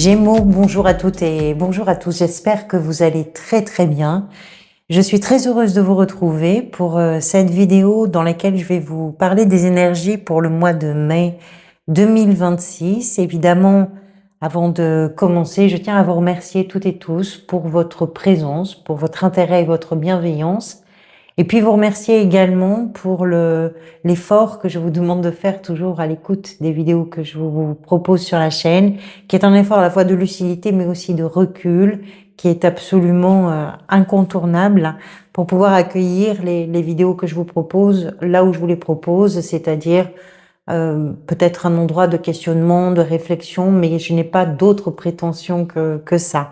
Gémeaux, bonjour à toutes et bonjour à tous. J'espère que vous allez très bien. Je suis très heureuse de vous retrouver pour cette vidéo dans laquelle je vais vous parler des énergies pour le mois de mai 2026. Évidemment, avant de commencer, je tiens à vous remercier toutes et tous pour votre présence, pour votre intérêt et votre bienveillance. Et puis vous remercier également pour l'effort que je vous demande de faire toujours à l'écoute des vidéos que je vous propose sur la chaîne, qui est un effort à la fois de lucidité mais aussi de recul, qui est absolument incontournable pour pouvoir accueillir les vidéos que je vous propose là où je vous les propose, c'est-à-dire peut-être un endroit de questionnement, de réflexion, mais je n'ai pas d'autres prétentions que ça.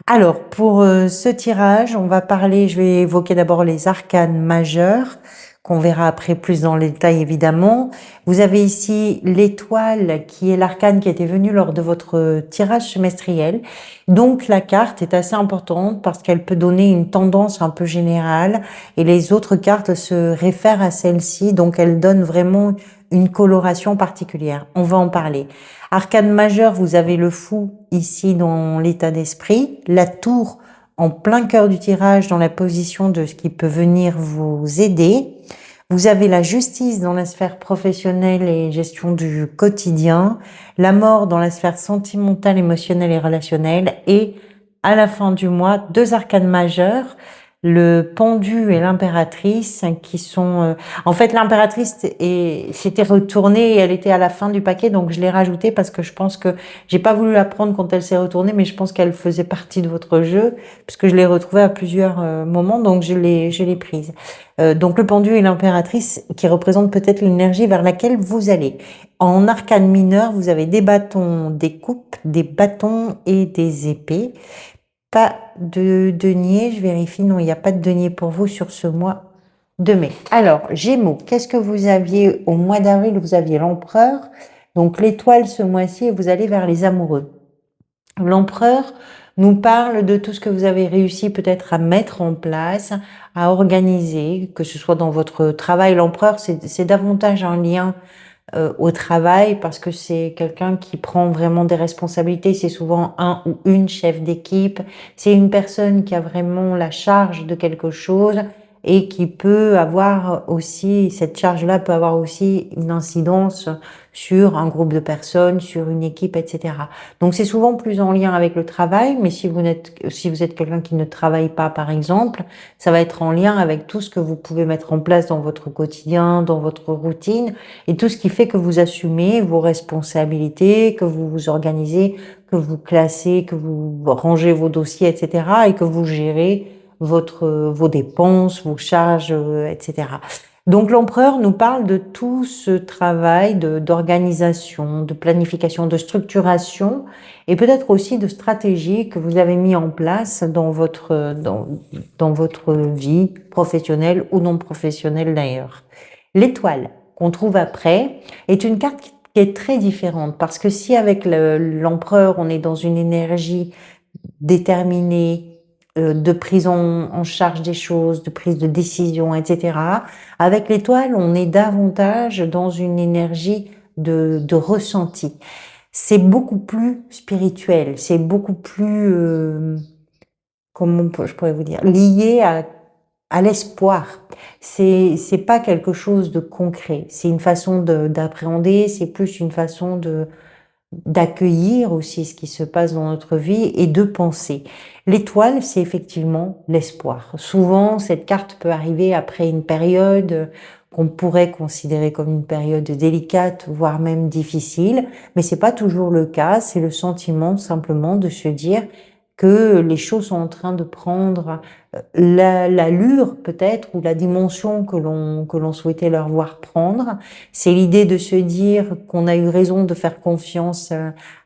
Alors, pour ce tirage, on va parler, je vais évoquer d'abord les arcanes majeures, qu'on verra après plus dans le détail évidemment. Vous avez ici l'étoile qui est l'arcane qui était venu lors de votre tirage semestriel. Donc la carte est assez importante parce qu'elle peut donner une tendance un peu générale et les autres cartes se réfèrent à celle-ci, donc elle donne vraiment une coloration particulière. On va en parler. Arcane majeur, vous avez le fou ici dans l'état d'esprit, la tour en plein cœur du tirage dans la position de ce qui peut venir vous aider. Vous avez la justice dans la sphère professionnelle et gestion du quotidien, la mort dans la sphère sentimentale, émotionnelle et relationnelle, et à la fin du mois, deux arcanes majeurs, le pendu et l'impératrice qui sont... En fait, l'impératrice s'était retournée et elle était à la fin du paquet, donc je l'ai rajoutée parce que je pense que j'ai pas voulu la prendre quand elle s'est retournée, mais je pense qu'elle faisait partie de votre jeu, puisque je l'ai retrouvée à plusieurs moments, donc je l'ai prise. Donc le pendu et l'impératrice qui représentent peut-être l'énergie vers laquelle vous allez. En arcane mineur, vous avez des bâtons, des coupes, des bâtons et des épées. Pas de denier, je vérifie, non, il n'y a pas de denier pour vous sur ce mois de mai. Alors, Gémeaux, qu'est-ce que vous aviez au mois d'avril? Vous aviez l'empereur, donc l'étoile ce mois-ci, et vous allez vers les amoureux. L'empereur nous parle de tout ce que vous avez réussi peut-être à mettre en place, à organiser, que ce soit dans votre travail. L'empereur, c'est davantage un lien au travail parce que c'est quelqu'un qui prend vraiment des responsabilités. C'est souvent un ou une chef d'équipe. C'est une personne qui a vraiment la charge de quelque chose et qui peut avoir aussi, cette charge-là peut avoir aussi une incidence sur un groupe de personnes, sur une équipe, etc. Donc c'est souvent plus en lien avec le travail, mais si vous êtes quelqu'un qui ne travaille pas, par exemple, ça va être en lien avec tout ce que vous pouvez mettre en place dans votre quotidien, dans votre routine, et tout ce qui fait que vous assumez vos responsabilités, que vous vous organisez, que vous classez, que vous rangez vos dossiers, etc. et que vous gérez vos dépenses, vos charges, etc. Donc l'empereur nous parle de tout ce travail d'organisation, de planification, de structuration et peut-être aussi de stratégie que vous avez mis en place dans votre vie professionnelle ou non professionnelle d'ailleurs. L'étoile qu'on trouve après est une carte qui est très différente parce que si avec l'empereur on est dans une énergie déterminée, de prise en charge des choses, de prise de décision, etc. Avec l'étoile, on est davantage dans une énergie de ressenti. C'est beaucoup plus spirituel, c'est beaucoup plus, je pourrais vous dire, lié à l'espoir. C'est pas quelque chose de concret. C'est une façon d'appréhender, c'est plus une façon d'accueillir aussi ce qui se passe dans notre vie et de penser. L'étoile, c'est effectivement l'espoir. Souvent, cette carte peut arriver après une période qu'on pourrait considérer comme une période délicate, voire même difficile, mais c'est pas toujours le cas. C'est le sentiment simplement de se dire que les choses sont en train de prendre l'allure peut-être ou la dimension que l'on souhaitait leur voir prendre. C'est l'idée de se dire qu'on a eu raison de faire confiance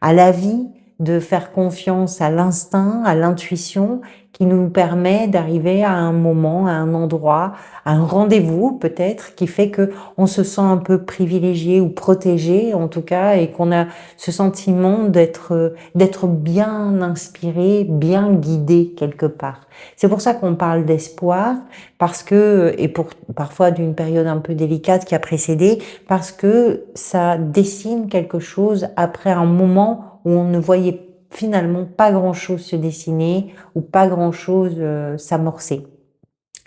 à la vie, de faire confiance à l'instinct, à l'intuition, qui nous permet d'arriver à un moment, à un endroit, à un rendez-vous peut-être, qui fait que on se sent un peu privilégié ou protégé en tout cas, et qu'on a ce sentiment d'être bien inspiré, bien guidé quelque part. C'est pour ça qu'on parle d'espoir, parce que, et parfois d'une période un peu délicate qui a précédé, parce que ça dessine quelque chose après un moment où on ne voyait finalement pas grand-chose se dessiner ou pas grand-chose s'amorcer.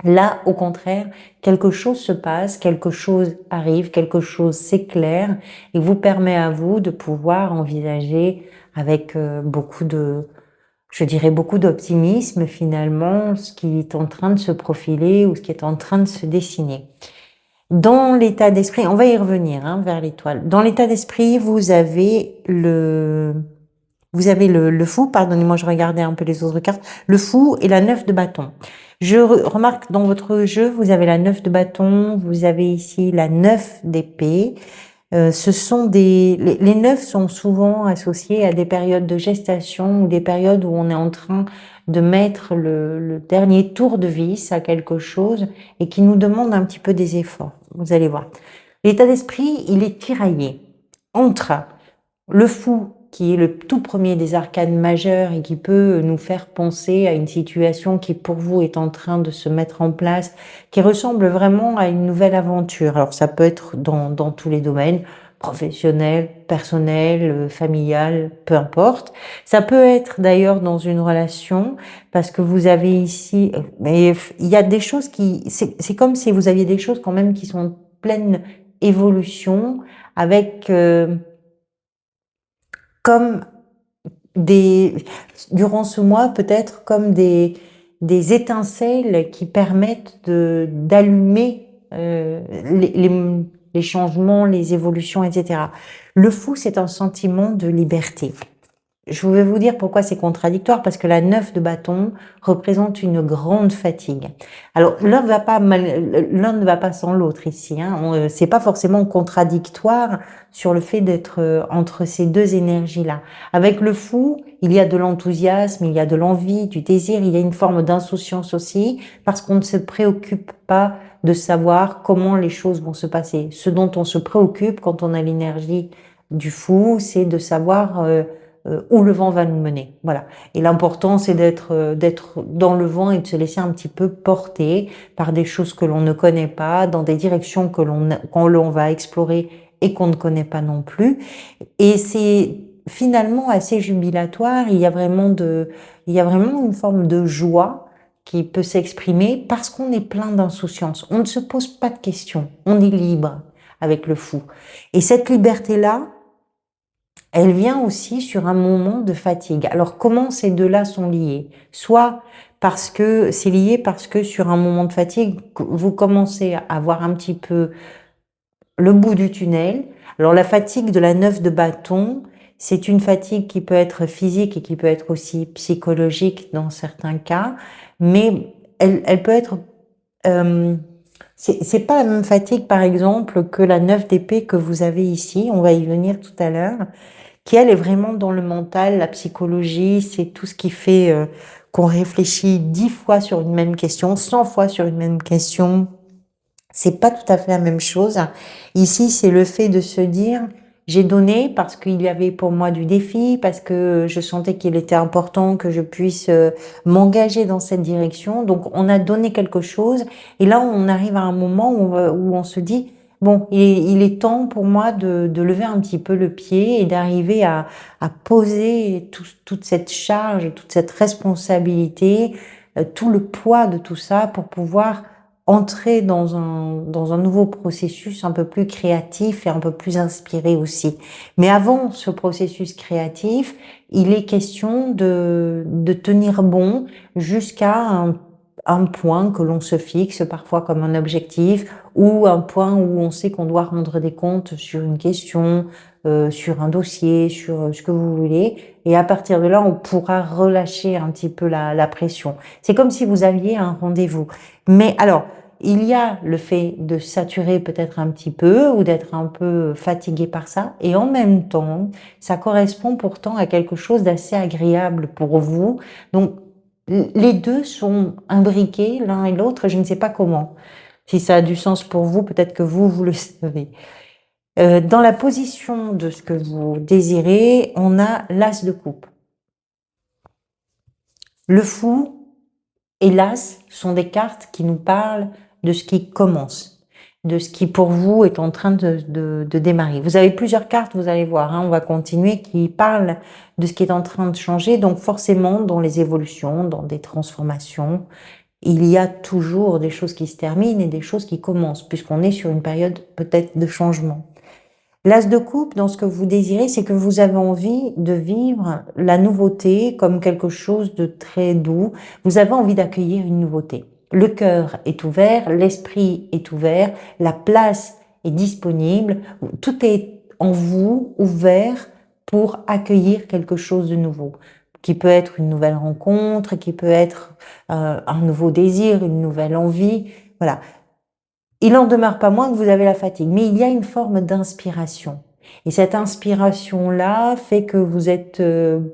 Là, au contraire, quelque chose se passe, quelque chose arrive, quelque chose s'éclaire et vous permet à vous de pouvoir envisager avec beaucoup de, je dirais beaucoup d'optimisme finalement, ce qui est en train de se profiler ou ce qui est en train de se dessiner. Dans l'état d'esprit, on va y revenir hein, vers l'étoile. Dans l'état d'esprit, vous avez le fou, pardonnez-moi, je regardais un peu les autres cartes, le fou et la 9 de bâton. Je remarque dans votre jeu, vous avez la 9 de bâton, vous avez ici la 9 d'épée. Ce sont les 9 sont souvent associés à des périodes de gestation ou des périodes où on est en train de mettre le dernier tour de vis à quelque chose et qui nous demande un petit peu des efforts. Vous allez voir. L'état d'esprit, il est tiraillé entre le fou, qui est le tout premier des arcanes majeurs et qui peut nous faire penser à une situation qui pour vous est en train de se mettre en place, qui ressemble vraiment à une nouvelle aventure. Alors ça peut être dans tous les domaines, professionnel, personnel, familial, peu importe. Ça peut être d'ailleurs dans une relation, parce que vous avez ici, mais il y a des choses c'est comme si vous aviez des choses quand même qui sont pleines évolution, avec comme durant ce mois, peut-être comme des étincelles qui permettent d'allumer les changements, les évolutions, etc. Le fou, c'est un sentiment de liberté. Je vais vous dire pourquoi c'est contradictoire, parce que la 9 de bâton représente une grande fatigue. Alors, l'un ne va pas sans l'autre ici, hein. C'est pas forcément contradictoire sur le fait d'être entre ces deux énergies-là. Avec le fou, il y a de l'enthousiasme, il y a de l'envie, du désir, il y a une forme d'insouciance aussi, parce qu'on ne se préoccupe pas de savoir comment les choses vont se passer. Ce dont on se préoccupe quand on a l'énergie du fou, c'est de savoir où le vent va nous mener. Voilà. Et l'important, c'est d'être dans le vent et de se laisser un petit peu porter par des choses que l'on ne connaît pas, dans des directions que l'on va explorer et qu'on ne connaît pas non plus. Et c'est finalement assez jubilatoire. Il y a vraiment une forme de joie qui peut s'exprimer parce qu'on est plein d'insouciance. On ne se pose pas de questions. On est libre avec le fou. Et cette liberté-là, elle vient aussi sur un moment de fatigue. Alors, comment ces deux-là sont liés? Soit parce que c'est lié parce que sur un moment de fatigue, vous commencez à voir un petit peu le bout du tunnel. Alors, la fatigue de la 9 de bâton, c'est une fatigue qui peut être physique et qui peut être aussi psychologique dans certains cas, mais elle peut être... c'est pas la même fatigue, par exemple, que la 9 d'épée que vous avez ici. On va y venir tout à l'heure, qui elle est vraiment dans le mental, la psychologie, c'est tout ce qui fait qu'on réfléchit 10 fois sur une même question, 100 fois sur une même question. C'est pas tout à fait la même chose. Ici, c'est le fait de se dire, j'ai donné parce qu'il y avait pour moi du défi, parce que je sentais qu'il était important que je puisse m'engager dans cette direction. Donc, on a donné quelque chose. Et là, on arrive à un moment où on se dit, bon, il est temps pour moi de lever un petit peu le pied et d'arriver à poser toute cette charge et toute cette responsabilité, tout le poids de tout ça pour pouvoir entrer dans un nouveau processus un peu plus créatif et un peu plus inspiré aussi. Mais avant ce processus créatif, il est question de tenir bon jusqu'à un point que l'on se fixe parfois comme un objectif, ou un point où on sait qu'on doit rendre des comptes sur une question, sur un dossier, sur ce que vous voulez. Et à partir de là, on pourra relâcher un petit peu la pression. C'est comme si vous aviez un rendez-vous. Mais alors, il y a le fait de saturer peut-être un petit peu ou d'être un peu fatigué par ça. Et en même temps, ça correspond pourtant à quelque chose d'assez agréable pour vous. Donc, les deux sont imbriqués l'un et l'autre. Je ne sais pas comment. Si ça a du sens pour vous, peut-être que vous le savez. Dans la position de ce que vous désirez, on a l'as de coupe. Le fou et l'as sont des cartes qui nous parlent de ce qui commence. de ce qui pour vous est en train de démarrer. Vous avez plusieurs cartes, vous allez voir, hein, on va continuer, qui parlent de ce qui est en train de changer. Donc forcément, dans les évolutions, dans des transformations, il y a toujours des choses qui se terminent et des choses qui commencent, puisqu'on est sur une période peut-être de changement. L'as de coupe, dans ce que vous désirez, c'est que vous avez envie de vivre la nouveauté comme quelque chose de très doux. Vous avez envie d'accueillir une nouveauté. Le cœur est ouvert, l'esprit est ouvert, la place est disponible. Tout est en vous ouvert pour accueillir quelque chose de nouveau, qui peut être une nouvelle rencontre, qui peut être un nouveau désir, une nouvelle envie. Voilà. Il n'en demeure pas moins que vous avez la fatigue, mais il y a une forme d'inspiration. Et cette inspiration-là fait que vous êtes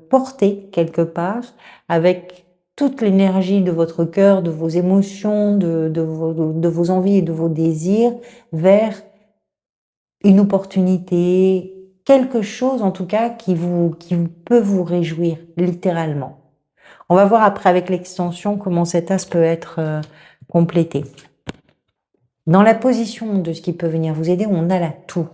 porté quelque part avec toute l'énergie de votre cœur, de vos émotions, de vos envies et de vos désirs vers une opportunité, quelque chose en tout cas qui peut vous réjouir littéralement. On va voir après avec l'extension comment cet as peut être complété. Dans la position de ce qui peut venir vous aider, on a la tour.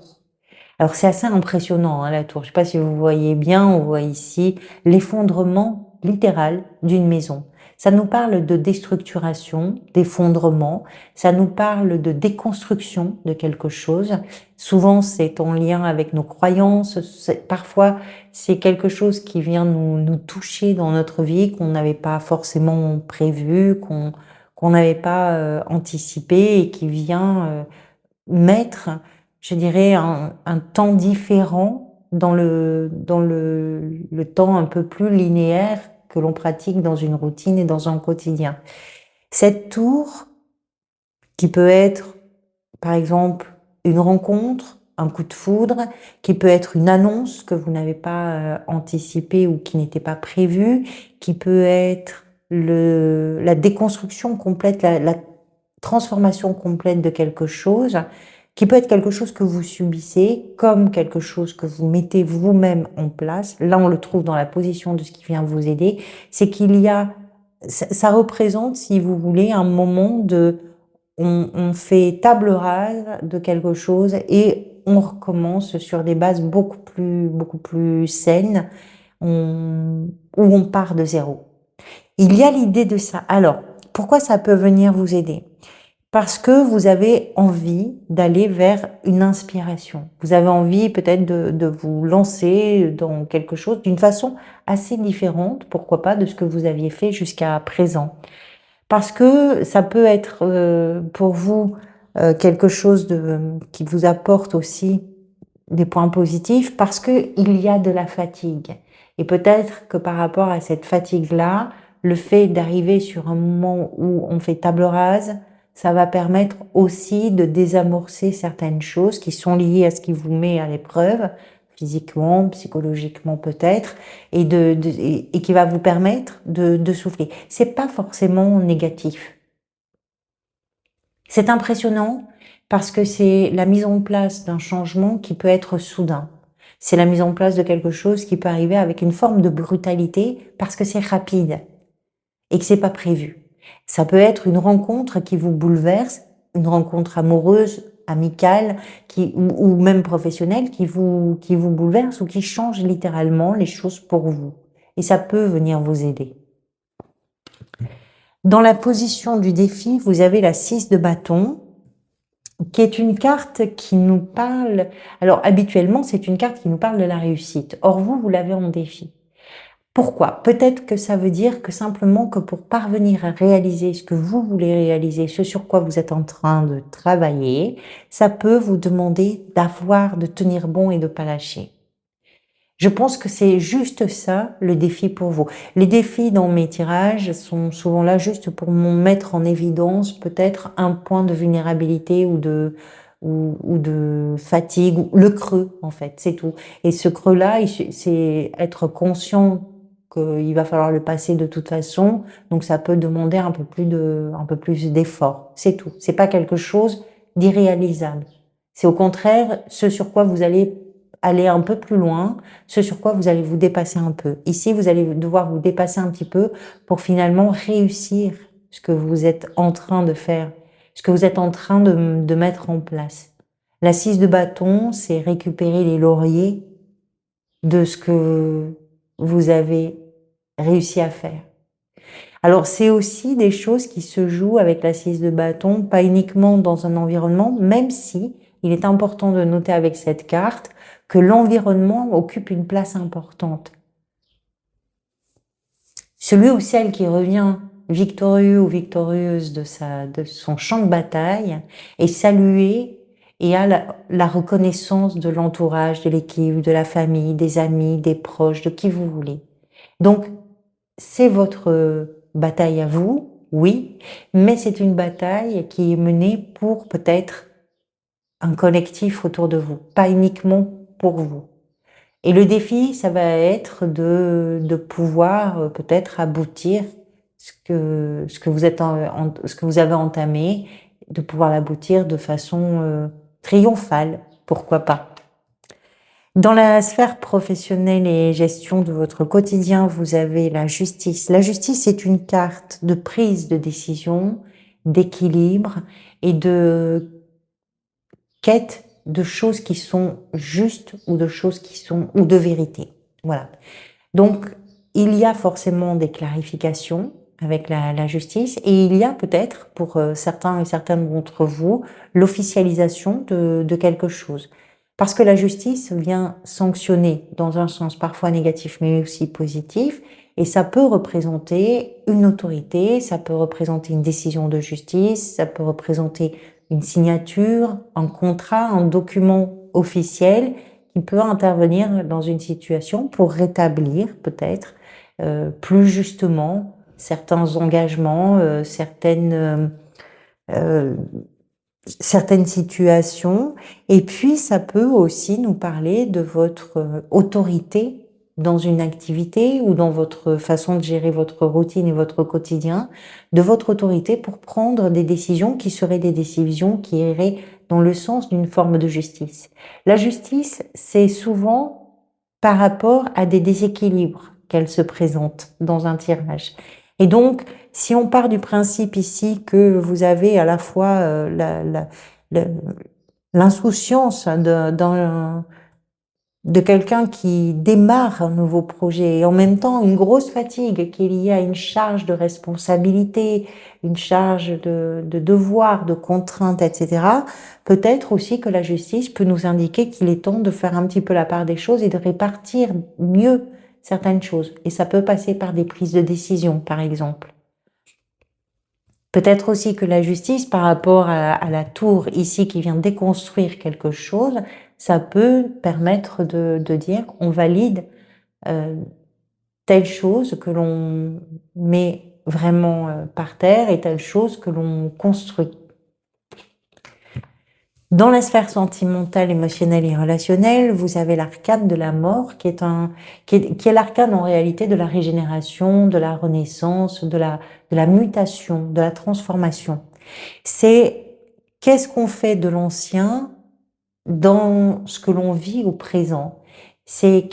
Alors c'est assez impressionnant, hein, la tour. Je ne sais pas si vous voyez bien, on voit ici l'effondrement littéral d'une maison. Ça nous parle de déstructuration, d'effondrement, ça nous parle de déconstruction de quelque chose. Souvent c'est en lien avec nos croyances, parfois c'est quelque chose qui vient nous toucher dans notre vie, qu'on n'avait pas forcément prévu, qu'on n'avait pas anticipé et qui vient mettre, je dirais, un temps différent dans le temps un peu plus linéaire que l'on pratique dans une routine et dans un quotidien. Cette tour, qui peut être, par exemple, une rencontre, un coup de foudre, qui peut être une annonce que vous n'avez pas anticipée ou qui n'était pas prévue, qui peut être la déconstruction complète, la transformation complète de quelque chose, qui peut être quelque chose que vous subissez, comme quelque chose que vous mettez vous-même en place. Là, on le trouve dans la position de ce qui vient vous aider. C'est qu'il y a, ça représente, si vous voulez, un moment de, on fait table rase de quelque chose et on recommence sur des bases beaucoup plus saines, où on part de zéro. Il y a l'idée de ça. Alors, pourquoi ça peut venir vous aider? Parce que vous avez envie d'aller vers une inspiration. Vous avez envie peut-être de vous lancer dans quelque chose d'une façon assez différente, pourquoi pas, de ce que vous aviez fait jusqu'à présent. Parce que ça peut être pour vous quelque chose qui vous apporte aussi des points positifs, parce qu'il y a de la fatigue. Et peut-être que par rapport à cette fatigue-là, le fait d'arriver sur un moment où on fait table rase, ça va permettre aussi de désamorcer certaines choses qui sont liées à ce qui vous met à l'épreuve, physiquement, psychologiquement peut-être, et qui va vous permettre de souffler. C'est pas forcément négatif. C'est impressionnant parce que c'est la mise en place d'un changement qui peut être soudain. C'est la mise en place de quelque chose qui peut arriver avec une forme de brutalité parce que c'est rapide et que c'est pas prévu. Ça peut être une rencontre qui vous bouleverse, une rencontre amoureuse, amicale, ou même professionnelle qui vous bouleverse ou qui change littéralement les choses pour vous. Et ça peut venir vous aider. Dans la position du défi, vous avez la 6 de bâton, qui est une carte qui nous parle... Alors, habituellement, c'est une carte qui nous parle de la réussite. Or, vous l'avez en défi. Pourquoi? Peut-être que ça veut dire que simplement que pour parvenir à réaliser ce que vous voulez réaliser, ce sur quoi vous êtes en train de travailler, ça peut vous demander de tenir bon et de pas lâcher. Je pense que c'est juste ça le défi pour vous. Les défis dans mes tirages sont souvent là juste pour mettre en évidence peut-être un point de vulnérabilité ou de fatigue, ou le creux en fait, c'est tout. Et ce creux-là, c'est être conscient qu'il va falloir le passer de toute façon, donc ça peut demander un peu plus d'effort, c'est tout. C'est pas quelque chose d'irréalisable. C'est au contraire ce sur quoi vous allez aller un peu plus loin, ce sur quoi vous allez vous dépasser un peu. Ici, vous allez devoir vous dépasser un petit peu pour finalement réussir ce que vous êtes en train de faire, ce que vous êtes en train de mettre en place. La 6 de bâton, c'est récupérer les lauriers de ce que vous avez réussi à faire. Alors, c'est aussi des choses qui se jouent avec la 6 de bâton, pas uniquement dans un environnement, même si il est important de noter avec cette carte que l'environnement occupe une place importante. Celui ou celle qui revient victorieux ou victorieuse de son champ de bataille est salué et a la reconnaissance de l'entourage, de l'équipe, de la famille, des amis, des proches, de qui vous voulez. Donc, c'est votre bataille à vous, oui, mais c'est une bataille qui est menée pour peut-être un collectif autour de vous, pas uniquement pour vous. Et le défi, ça va être de pouvoir peut-être aboutir ce que vous avez entamé, de pouvoir l'aboutir de façon triomphale, pourquoi pas. Dans la sphère professionnelle et gestion de votre quotidien, vous avez la justice. La justice est une carte de prise de décision, d'équilibre et de quête de choses qui sont justes ou de choses qui sont ou de vérité. Voilà. Donc, il y a forcément des clarifications avec la justice et il y a peut-être pour certains et certaines d'entre vous l'officialisation de quelque chose. Parce que la justice vient sanctionner dans un sens parfois négatif mais aussi positif et ça peut représenter une autorité, ça peut représenter une décision de justice, ça peut représenter une signature, un contrat, un document officiel qui peut intervenir dans une situation pour rétablir peut-être plus justement certains engagements, certaines situations. Et puis, ça peut aussi nous parler de votre autorité dans une activité ou dans votre façon de gérer votre routine et votre quotidien, de votre autorité pour prendre des décisions qui seraient des décisions qui iraient dans le sens d'une forme de justice. La justice, c'est souvent par rapport à des déséquilibres qu'elle se présente dans un tirage. Et donc, si on part du principe ici que vous avez à la fois l'insouciance de quelqu'un qui démarre un nouveau projet et en même temps une grosse fatigue qu'il y a une charge de responsabilité, une charge de devoir, de contraintes, etc., peut-être aussi que la justice peut nous indiquer qu'il est temps de faire un petit peu la part des choses et de répartir mieux certaines choses. Et ça peut passer par des prises de décision, par exemple. Peut-être aussi que la justice, par rapport à la tour ici qui vient déconstruire quelque chose, ça peut permettre de dire on valide telle chose que l'on met vraiment par terre et telle chose que l'on construit. Dans la sphère sentimentale, émotionnelle et relationnelle, vous avez l'arcane de la mort qui est l'arcane en réalité de la régénération, de la renaissance, de la mutation, de la transformation. C'est qu'est-ce qu'on fait de l'ancien dans ce que l'on vit au présent. C'est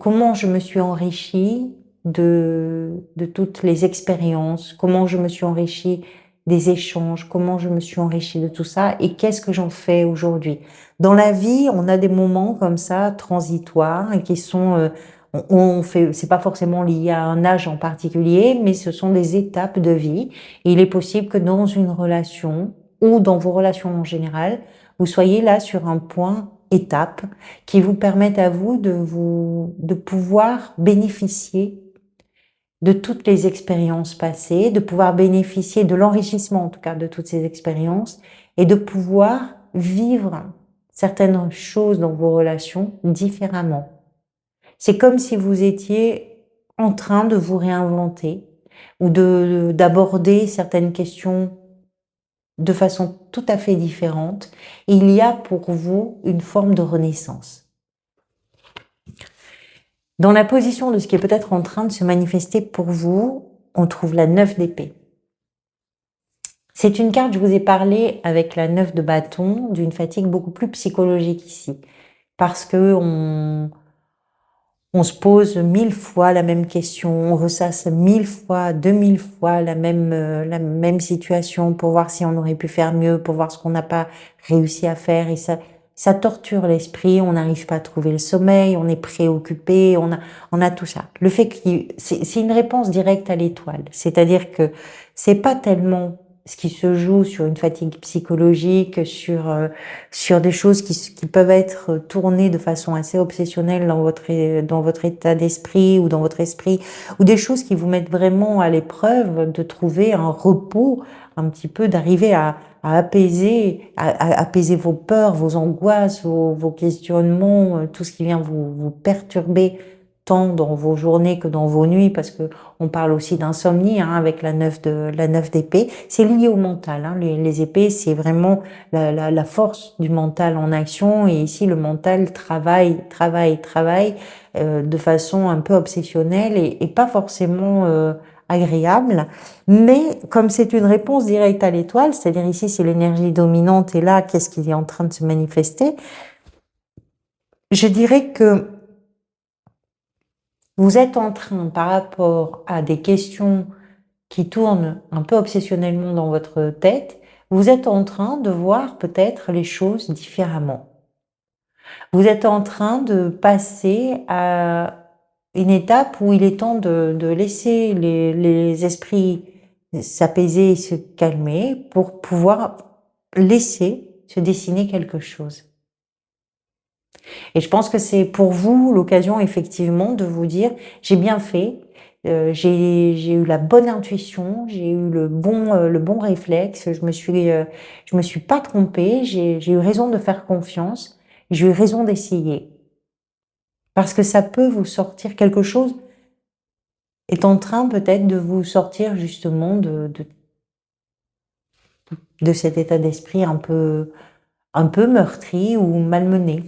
comment je me suis enrichie de toutes les expériences, comment je me suis enrichie des échanges, comment je me suis enrichie de tout ça et qu'est-ce que j'en fais aujourd'hui. Dans la vie, on a des moments comme ça transitoires et qui sont c'est pas forcément lié à un âge en particulier, mais ce sont des étapes de vie. Et il est possible que dans une relation ou dans vos relations en général, vous soyez là sur un point étape qui vous permette à vous de pouvoir bénéficier de toutes les expériences passées, de pouvoir bénéficier de l'enrichissement en tout cas de toutes ces expériences et de pouvoir vivre certaines choses dans vos relations différemment. C'est comme si vous étiez en train de vous réinventer ou d'aborder certaines questions de façon tout à fait différente. Il y a pour vous une forme de renaissance. Dans la position de ce qui est peut-être en train de se manifester pour vous, on trouve la 9 d'épée. C'est une carte, je vous ai parlé avec la 9 de bâton, d'une fatigue beaucoup plus psychologique ici. Parce que On se pose 1000 fois la même question, on ressasse 1000 fois, 2000 fois la même situation pour voir si on aurait pu faire mieux, pour voir ce qu'on n'a pas réussi à faire. Et ça torture l'esprit, on n'arrive pas à trouver le sommeil, on est préoccupé, on a tout ça. Le fait que c'est une réponse directe à l'étoile. C'est-à-dire que c'est pas tellement ce qui se joue sur une fatigue psychologique, sur des choses qui peuvent être tournées de façon assez obsessionnelle dans votre état d'esprit ou dans votre esprit, ou des choses qui vous mettent vraiment à l'épreuve de trouver un repos, un petit peu, d'arriver à apaiser vos peurs, vos angoisses, vos questionnements, tout ce qui vient vous perturber tant dans vos journées que dans vos nuits, parce que on parle aussi d'insomnie, hein, avec la 9 d'épée. C'est lié au mental, hein. Les épées, c'est vraiment la force du mental en action. Et ici, le mental travaille de façon un peu obsessionnelle et pas forcément agréable. Mais comme c'est une réponse directe à l'étoile, c'est-à-dire ici, c'est l'énergie dominante et là, qu'est-ce qui est en train de se manifester? Je dirais que vous êtes en train, par rapport à des questions qui tournent un peu obsessionnellement dans votre tête, vous êtes en train de voir peut-être les choses différemment. Vous êtes en train de passer à une étape où il est temps de laisser les esprits s'apaiser et se calmer pour pouvoir laisser se dessiner quelque chose. Et je pense que c'est pour vous l'occasion effectivement de vous dire j'ai bien fait, j'ai eu la bonne intuition, j'ai eu le bon réflexe, je me suis pas trompée, j'ai eu raison de faire confiance, j'ai eu raison d'essayer. Parce que ça peut vous sortir quelque chose est en train peut-être de vous sortir justement de cet état d'esprit un peu meurtri ou malmené.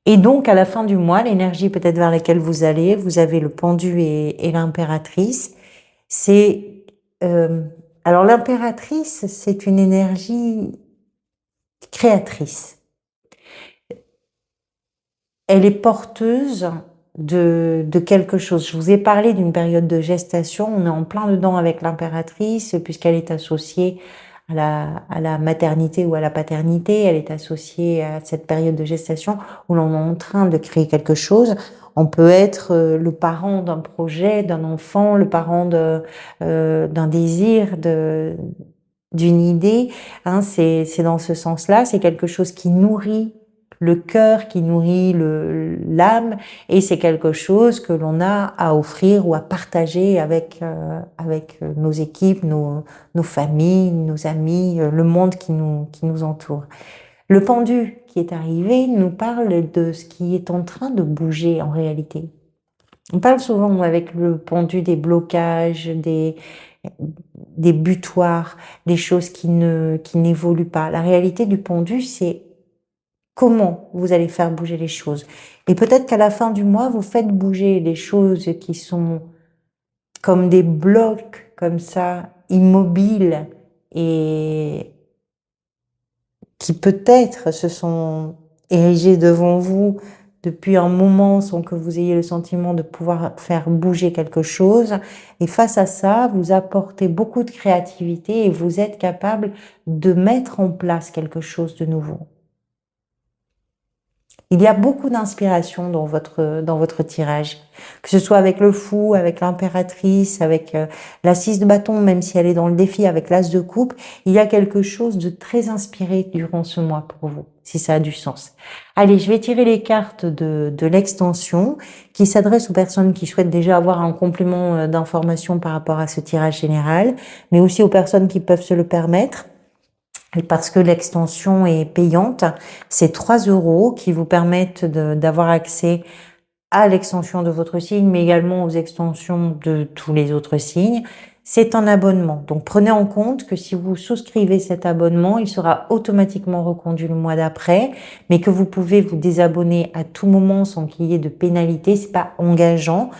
Et donc, à la fin du mois, l'énergie peut-être vers laquelle vous allez, vous avez le pendu et l'impératrice. C'est alors l'impératrice, c'est une énergie créatrice. Elle est porteuse de quelque chose. Je vous ai parlé d'une période de gestation. On est en plein dedans avec l'impératrice puisqu'elle est associée à la maternité ou à la paternité. Elle est associée à cette période de gestation où l'on est en train de créer quelque chose. On peut être le parent d'un projet, d'un enfant, le parent d'un désir, d'une idée. Hein, c'est dans ce sens-là. C'est quelque chose qui nourrit le cœur, qui nourrit l'âme, et c'est quelque chose que l'on a à offrir ou à partager avec nos équipes, nos familles, nos amis, le monde qui nous entoure. Le pendu qui est arrivé nous parle de ce qui est en train de bouger en réalité. On parle souvent avec le pendu des blocages, des butoirs, des choses qui n'évoluent pas. La réalité du pendu, c'est comment vous allez faire bouger les choses. Et peut-être qu'à la fin du mois, vous faites bouger les choses qui sont comme des blocs, comme ça, immobiles, et qui peut-être se sont érigés devant vous depuis un moment sans que vous ayez le sentiment de pouvoir faire bouger quelque chose. Et face à ça, vous apportez beaucoup de créativité et vous êtes capable de mettre en place quelque chose de nouveau. Il y a beaucoup d'inspiration dans votre tirage, que ce soit avec le fou, avec l'impératrice, avec la 6 de bâton, même si elle est dans le défi avec l'as de coupe, il y a quelque chose de très inspiré durant ce mois pour vous, si ça a du sens. Allez, je vais tirer les cartes de l'extension qui s'adresse aux personnes qui souhaitent déjà avoir un complément d'information par rapport à ce tirage général, mais aussi aux personnes qui peuvent se le permettre. Et parce que l'extension est payante, c'est 3 € qui vous permettent d'avoir accès à l'extension de votre signe, mais également aux extensions de tous les autres signes. C'est un abonnement. Donc prenez en compte que si vous souscrivez cet abonnement, il sera automatiquement reconduit le mois d'après, mais que vous pouvez vous désabonner à tout moment sans qu'il y ait de pénalité. C'est pas engageant.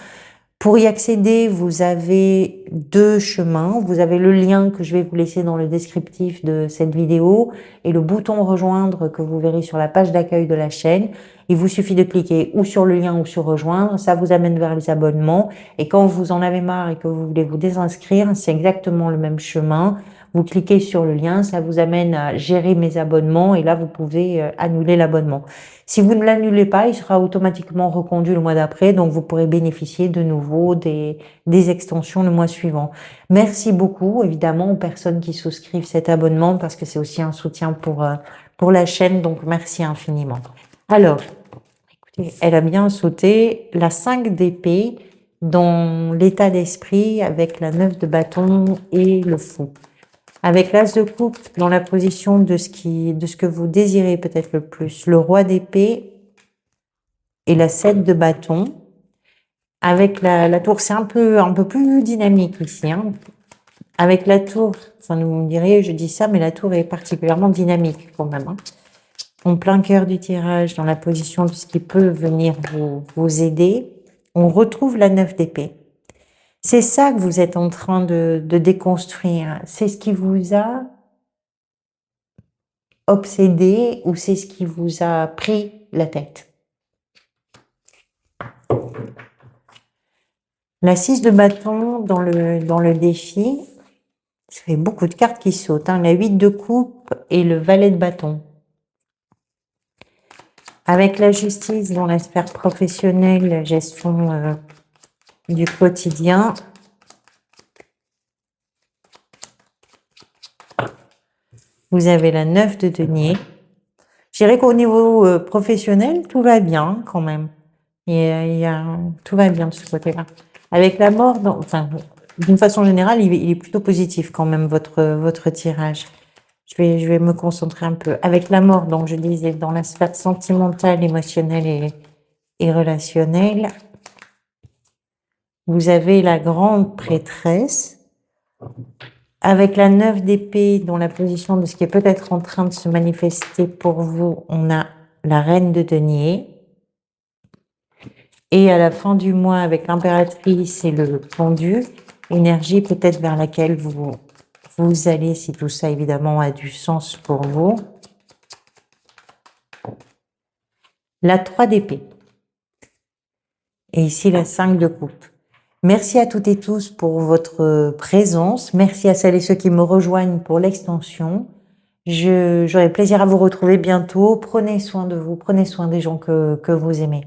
Pour y accéder, vous avez 2 chemins. Vous avez le lien que je vais vous laisser dans le descriptif de cette vidéo et le bouton rejoindre que vous verrez sur la page d'accueil de la chaîne. Il vous suffit de cliquer ou sur le lien ou sur rejoindre, ça vous amène vers les abonnements. Et quand vous en avez marre et que vous voulez vous désinscrire, c'est exactement le même chemin. Vous cliquez sur le lien, ça vous amène à gérer mes abonnements et là, vous pouvez annuler l'abonnement. Si vous ne l'annulez pas, il sera automatiquement reconduit le mois d'après, donc vous pourrez bénéficier de nouveau des extensions le mois suivant. Merci beaucoup, évidemment, aux personnes qui souscrivent cet abonnement parce que c'est aussi un soutien pour la chaîne, donc merci infiniment. Alors, écoutez, elle a bien sauté la 5 d'épée dans l'état d'esprit avec la 9 de bâton et le fou. Avec l'as de coupe dans la position de ce que vous désirez peut-être le plus, le roi d'épée et la 7 de bâton. Avec la tour, c'est un peu plus dynamique ici, hein. Avec la tour, enfin vous me direz, je dis ça, mais la tour est particulièrement dynamique quand même, hein. En plein cœur du tirage, dans la position de ce qui peut venir vous aider, on retrouve la 9 d'épée. C'est ça que vous êtes en train de déconstruire. C'est ce qui vous a obsédé ou c'est ce qui vous a pris la tête. La 6 de bâton dans le défi, ça fait beaucoup de cartes qui sautent, hein. La 8 de coupe et le valet de bâton. Avec la justice dans la sphère professionnelle, la gestion du quotidien. Vous avez la 9 de denier. Je dirais qu'au niveau professionnel, tout va bien quand même. Tout va bien de ce côté-là. Avec la mort, enfin, d'une façon générale, il est plutôt positif quand même, votre tirage. Je vais me concentrer un peu. Avec la mort, donc je disais, dans la sphère sentimentale, émotionnelle et relationnelle, vous avez la grande prêtresse. Avec la 9 d'épée, dans la position de ce qui est peut-être en train de se manifester pour vous, on a la reine de denier. Et à la fin du mois, avec l'impératrice et le pendu, énergie peut-être vers laquelle vous allez, si tout ça évidemment a du sens pour vous. La 3 d'épée. Et ici la 5 de coupe. Merci à toutes et tous pour votre présence. Merci à celles et ceux qui me rejoignent pour l'extension. J'aurai plaisir à vous retrouver bientôt. Prenez soin de vous, prenez soin des gens que vous aimez.